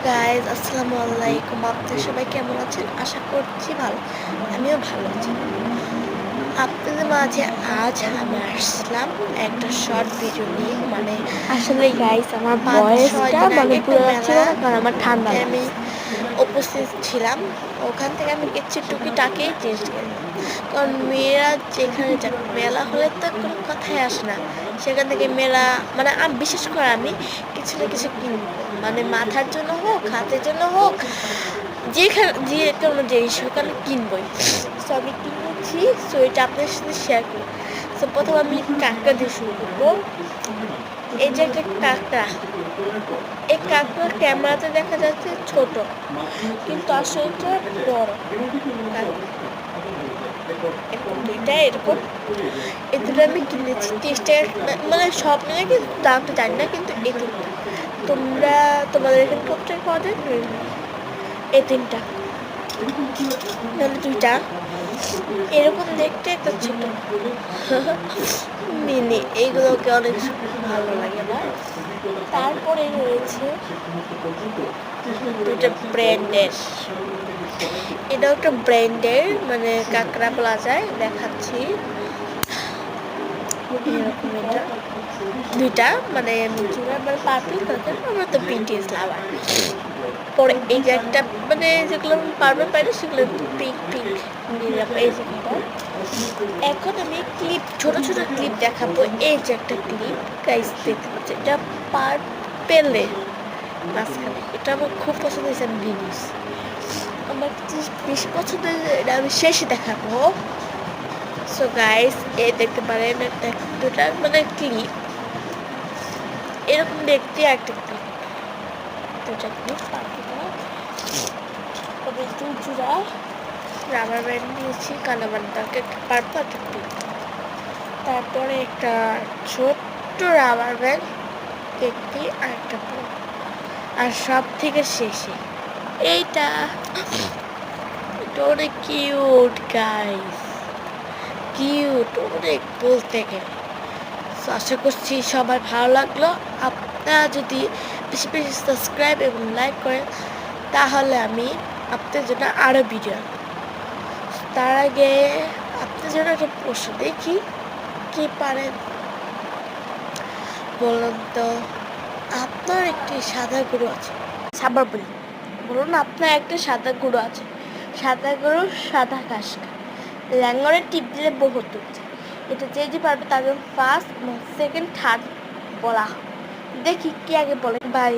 Guys, আসসালামু আলাইকুম। আপনারা সবাই কেমন আছেন? আশা করছি ভালো। আমিও ভালো আছি। আপনাদের মাঝে আজ আমি আসলাম একটা শর্ট ভিডিও নিয়ে। আসলে গাইস আমার 5-6 ভয়েসটা দিন আগে একটা বোঝা যাচ্ছিল মেলা না, কারণ আমার ঠান্ডা আমি লাগছে। উপস্থিত ছিলাম। ওখান থেকে আমি কিছু টুকিটাকি চেঞ্জ করি, কারণ মেয়েরা যেখানে যাক মেলা হলে তো কোনো কথাই আসে না। সেখান থেকে মেয়েরা আমি বিশেষ করে আমি কিছু না কিছু কিনবো, মাথার জন্য হোক, হাতের জন্য হোক, যে কোনো জিনিস হোক আমি কিনবই। সো আমি কিনেছি, সো এটা আপনার সাথে শেয়ার করি। সো প্রথম আমি কাঁকড়া দিয়ে শুরু করবো। এই যে একটা কাঁকড়া, এই কাঁকড়া ক্যামেরাতে দেখা যাচ্ছে ছোট, কিন্তু আসলে এটা বড়। এরকম দুইটা, এরকম এই দুটো আমি কিনেছি 30 টাকা, সব মিলে কিন্তু দামটা জানি না, কিন্তু এই তিনটা তোমাদের এখানে কত টাকা পাওয়া যায়? এই তিনটা, নাহলে দুইটা এরকম দেখতে একটা ছোট মিনি, এইগুলোকে অনেক ভালো লাগে আমার। তারপরে রয়েছে দুটো ব্র্যান্ডের, এটাও একটা ব্র্যান্ডের, কাঁকড়া প্লাজায় দেখাচ্ছি। এরকম এটা দুইটা, পার্পল কালার, আমরা তো পিন্টিস লাভার। পরে এই যে একটা, যেগুলো পার্পল পাই না সেগুলো পিঙ্ক পিঙ্ক নিলাম। এই যে এখন আমি ক্লিপ, ছোট ছোট ক্লিপ দেখাবো। এই যে একটা ক্লিপ গাইস দেখতে পাচ্ছি, এটা পার্পেলের মাঝখানে, এটা আমার খুব পছন্দ হয়েছে। আমি জিনিস আমার বেশি পছন্দ হয়েছে, এটা আমি শেষে দেখাবো। সো গাইস, এই দেখতে পারেন দুটা ক্লিপ, এরকম দেখতে একটা ক্লিপ, দুটা ক্লিপ তবে দুজোড়া রাবার ব্যান্ড নিয়েছি, কালামান্দাকে পার্পল একটা ক্লিপ, তারপরে একটা ছোট্ট রাবার ব্যান্ড দেখতে, আর একটা বড়, আর সব থেকে শেষে এইটা, এটা অনেক কিউট গাইস, কিউট অনেক বলতে গেলে। আশা করছি সবার ভালো লাগলো। আপনারা যদি বেশি বেশি সাবস্ক্রাইব এবং লাইক করেন, তাহলে আমি আপনাদের জন্য আরও ভিডিও আনবো। তার আগে আপনাদের জন্য একটা প্রশ্ন, দেখি কি পারেন বলুন তো। আপনার একটি সাদা গরু আছে, সাবার বলুন আপনার একটা সাদা গরু আছে, সাদা গরু সাদা ঘাস খায়, ল্যাঙ্গরের টিপ দিলে বহুত উঠছে, এটা যে পারবে তাদের ফার্স্ট, সেকেন্ড, থার্ড বলা। দেখি কি আগে বলে। বাই।